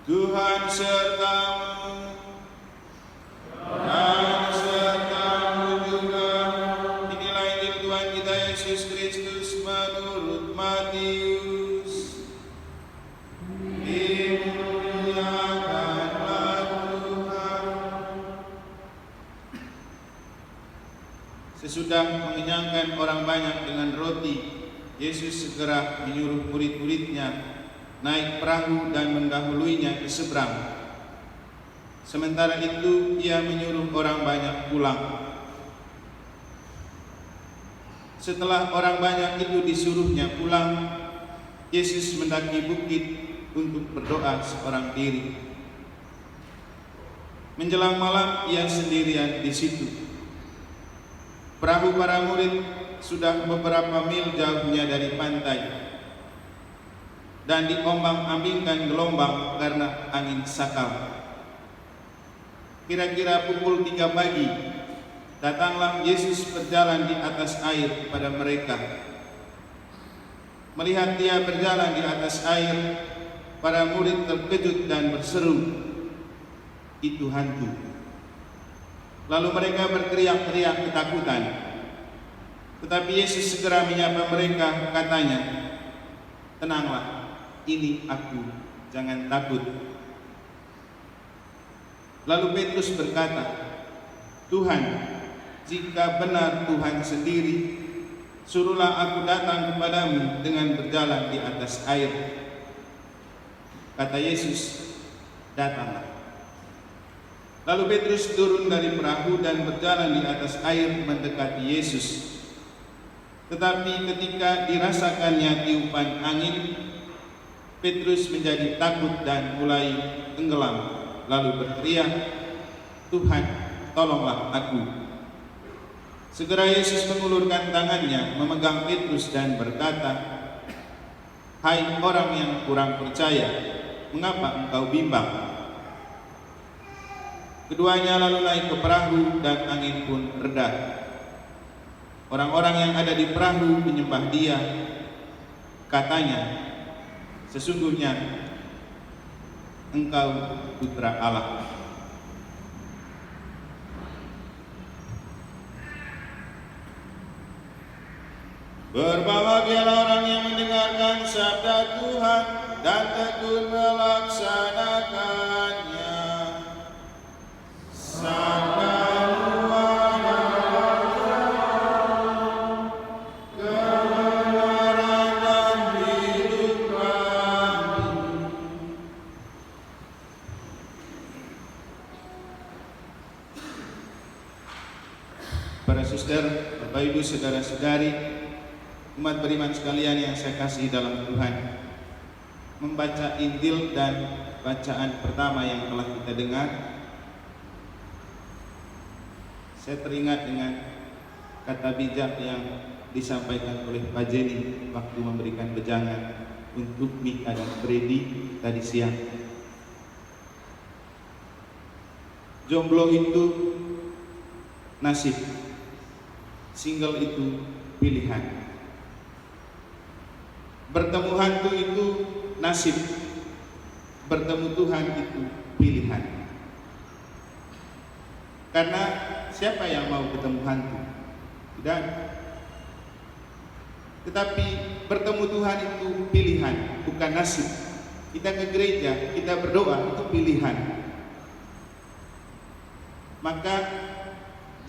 Tuhan sertamu dan sertamu juga. Inilah Injil Tuhan kita Yesus Kristus menurut Matius. Dimuliakanlah Tuhan. Sesudah mengenyangkan orang banyak dengan roti, Yesus segera menyuruh murid-muridnya naik perahu dan mendahuluinya ke seberang. Sementara itu ia menyuruh orang banyak pulang. Setelah orang banyak itu disuruhnya pulang, Yesus mendaki bukit untuk berdoa seorang diri. Menjelang malam ia sendirian di situ. Perahu para murid sudah beberapa mil jauhnya dari pantai dan diombang-ambingkan gelombang karena angin sakal. Kira-kira pukul 3 pagi, datanglah Yesus berjalan di atas air pada mereka. Melihat dia berjalan di atas air, para murid terkejut dan berseru, "Itu hantu." Lalu mereka berteriak-teriak ketakutan. Tetapi Yesus segera menyapa mereka, katanya, "Tenanglah, ini aku, jangan takut." Lalu Petrus berkata, "Tuhan, jika benar Tuhan sendiri, suruhlah aku datang kepadamu dengan berjalan di atas air." Kata Yesus, "Datanglah." Lalu Petrus turun dari perahu dan berjalan di atas air mendekati Yesus. Tetapi ketika dirasakannya tiupan angin, Petrus menjadi takut dan mulai tenggelam, lalu berteriak, "Tuhan, tolonglah aku." Segera Yesus mengulurkan tangannya, memegang Petrus dan berkata, "Hai orang yang kurang percaya, mengapa engkau bimbang?" Keduanya lalu naik ke perahu dan angin pun reda. Orang-orang yang ada di perahu menyembah dia. Katanya, "Sesungguhnya engkau putra Allah." Berbahagialah orang yang mendengarkan sabda Tuhan dan tekun melaksanakannya. Sabda Tuhan kebenaran dan hidup kami. Para suster, Bapak Ibu, saudara-saudari, umat beriman sekalian yang saya kasihi dalam Tuhan, membaca Injil dan bacaan pertama yang telah kita dengar, saya teringat dengan kata bijak yang disampaikan oleh Pak Jenny waktu memberikan wejangan untuk Mika dan Freddy tadi siang. Jomblo itu nasib, single itu pilihan. Bertemu hantu itu nasib, bertemu Tuhan itu pilihan. Karena siapa yang mau ketemu hantu? Tidak. Tetapi bertemu Tuhan itu pilihan, bukan nasib. Kita ke gereja, kita berdoa, itu pilihan. Maka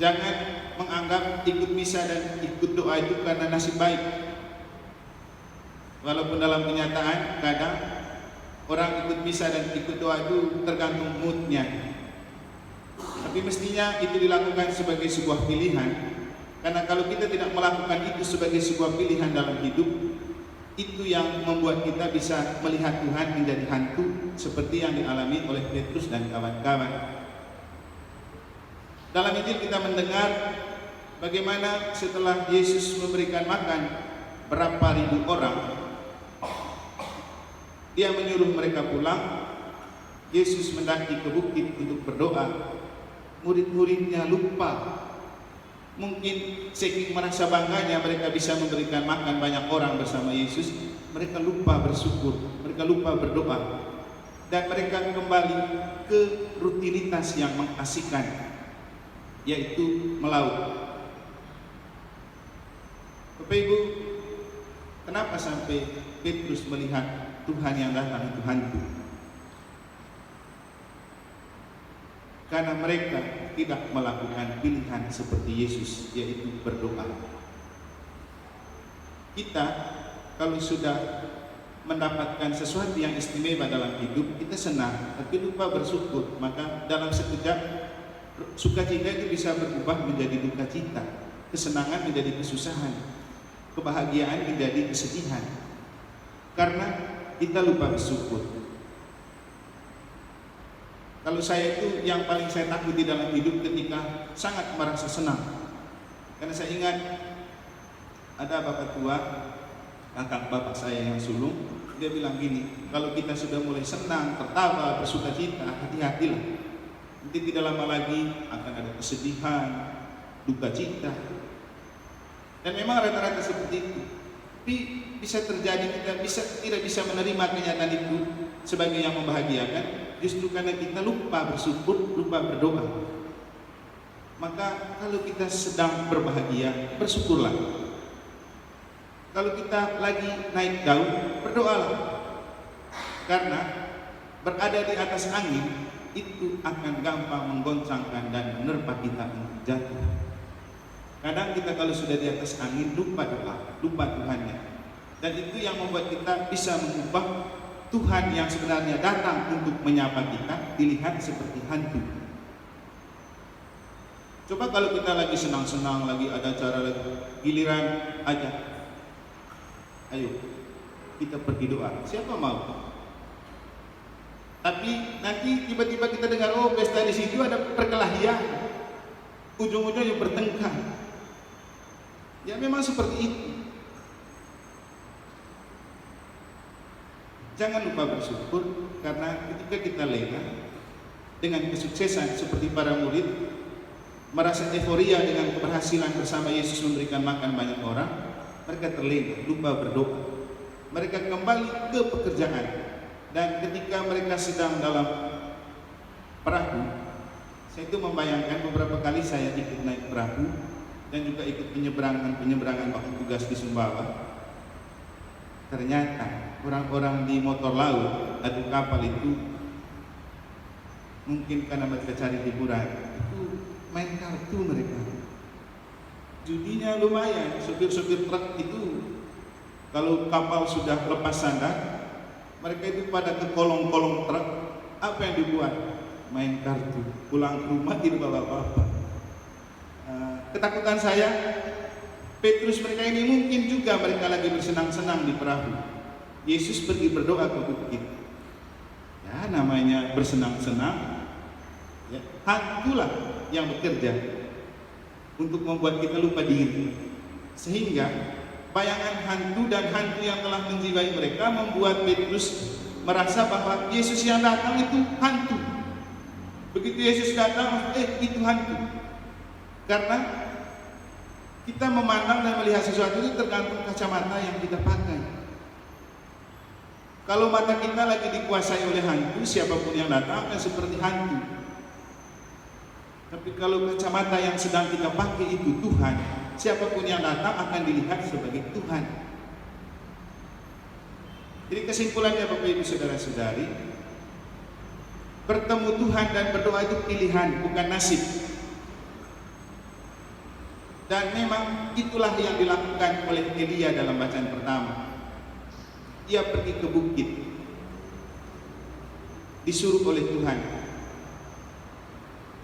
jangan menganggap ikut misa dan ikut doa itu karena nasib baik. Walaupun dalam kenyataan kadang orang ikut misa dan ikut doa itu tergantung moodnya. Tapi mestinya itu dilakukan sebagai sebuah pilihan. Karena kalau kita tidak melakukan itu sebagai sebuah pilihan dalam hidup, itu yang membuat kita bisa melihat Tuhan menjadi hantu seperti yang dialami oleh Petrus dan kawan-kawan. Dalam Injil kita mendengar bagaimana setelah Yesus memberikan makan berapa ribu orang, dia menyuruh mereka pulang. Yesus mendaki ke bukit untuk berdoa. Murid-muridnya lupa. Mungkin saking merasa bangganya mereka bisa memberikan makan banyak orang bersama Yesus, mereka lupa bersyukur, mereka lupa berdoa. dan mereka kembali ke rutinitas yang mengasihkan, yaitu melaut. Bapak Ibu, kenapa sampai Petrus melihat Tuhan yang datang itu hantu? Karena mereka tidak melakukan pilihan seperti Yesus, yaitu berdoa. Kita kalau sudah mendapatkan sesuatu yang istimewa dalam hidup, kita senang, tapi lupa bersyukur, maka dalam sekejap sukacita itu bisa berubah menjadi duka cita, kesenangan menjadi kesusahan, kebahagiaan menjadi kesedihan, karena kita lupa bersyukur. Kalau saya itu yang paling saya takuti dalam hidup ketika sangat merasa senang, karena saya ingat ada bapak tua, kakak bapak saya yang sulung, dia bilang gini, kalau kita sudah mulai senang, tertawa, bersuka cita, hati-hatilah, nanti tidak lama lagi akan ada kesedihan, duka cita. Dan memang rata-rata seperti itu. Tapi bisa terjadi kita tidak bisa menerima kenyataan itu sebagai yang membahagiakan, justru karena kita lupa bersyukur, lupa berdoa. Maka kalau kita sedang berbahagia, bersyukurlah. Kalau kita lagi naik daun, berdoalah. Karena berada di atas angin itu akan gampang menggoncangkan dan menerpa kita untuk jatuh. Kadang kita kalau sudah di atas angin lupa doa, lupa Tuhannya. Dan itu yang membuat kita bisa mengubah Tuhan yang sebenarnya datang untuk menyapa kita dilihat seperti hantu. Coba kalau kita lagi senang-senang, lagi ada acara, lagi giliran aja, ayo kita pergi doa. Siapa mau? Tapi nanti tiba-tiba kita dengar, oh pesta di situ ada perkelahian, ujung-ujungnya bertengkar. Ya memang seperti itu. Jangan lupa bersyukur, karena ketika kita lengah dengan kesuksesan seperti para murid, merasa euforia dengan keberhasilan bersama Yesus memberikan makan banyak orang, mereka terlena, lupa berdoa. Mereka kembali ke pekerjaan. Dan ketika mereka sedang dalam perahu, saya itu membayangkan beberapa kali saya ikut naik perahu dan juga ikut penyeberangan waktu tugas di Sumbawa. Ternyata orang-orang di motor laut atau kapal itu, mungkin karena mereka cari hiburan, itu main kartu mereka. Judinya lumayan. Supir-supir truk itu kalau kapal sudah lepas sandar, mereka itu pada ke kolong-kolong truk. Apa yang dibuat? Main kartu. Pulang ke rumah tidak bawa apa-apa. Ketakutan saya, Petrus mereka ini mungkin juga mereka lagi bersenang-senang di perahu. Yesus pergi berdoa ke bukit. Ya namanya bersenang-senang, ya, hantulah yang bekerja untuk membuat kita lupa diri. Sehingga bayangan hantu dan hantu yang telah menjiwai mereka membuat Petrus merasa bahwa Yesus yang datang itu hantu. Begitu Yesus datang, itu hantu. Karena kita memandang dan melihat sesuatu itu tergantung kacamata yang kita pakai. Kalau mata kita lagi dikuasai oleh hantu, siapapun yang datang akan seperti hantu. Tapi kalau kacamata yang sedang kita pakai itu Tuhan, siapapun yang datang akan dilihat sebagai Tuhan. Jadi kesimpulannya Bapak Ibu Saudara-saudari, bertemu Tuhan dan berdoa itu pilihan, bukan nasib. Dan memang itulah yang dilakukan oleh Elia dalam bacaan pertama. Ia pergi ke bukit, disuruh oleh Tuhan.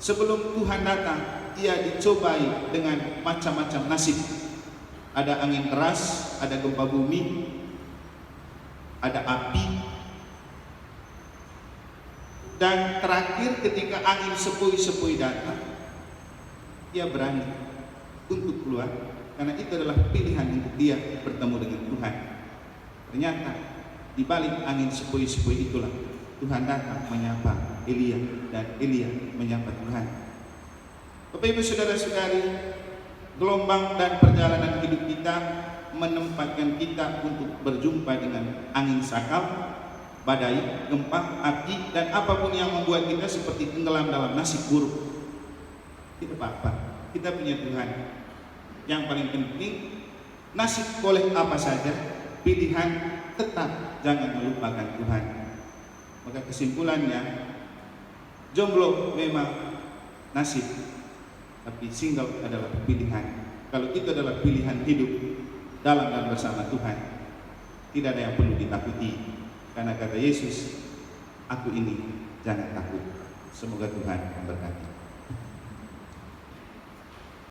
Sebelum Tuhan datang, ia dicobai dengan macam-macam nasib. Ada angin keras, ada gempa bumi, ada api. Dan terakhir ketika angin sepoi-sepoi datang, ia berani untuk keluar, karena itu adalah pilihan untuk dia bertemu dengan Tuhan. Ternyata di balik angin sepoi-sepoi itulah Tuhan datang menyapa Elia dan Elia menyapa Tuhan. Bapak Ibu Saudara-saudari, gelombang dan perjalanan hidup kita menempatkan kita untuk berjumpa dengan angin sakal badai, gempa, api, dan apapun yang membuat kita seperti tenggelam dalam nasib buruk. Tidak apa-apa, kita punya Tuhan. Yang paling penting, nasib boleh apa saja, pilihan tetap jangan melupakan Tuhan. Maka kesimpulannya, jomblo memang nasib, tapi single adalah pilihan. Kalau itu adalah pilihan hidup dalam dan bersama Tuhan, tidak ada yang perlu ditakuti. Karena kata Yesus, aku ini, jangan takut. Semoga Tuhan memberkati.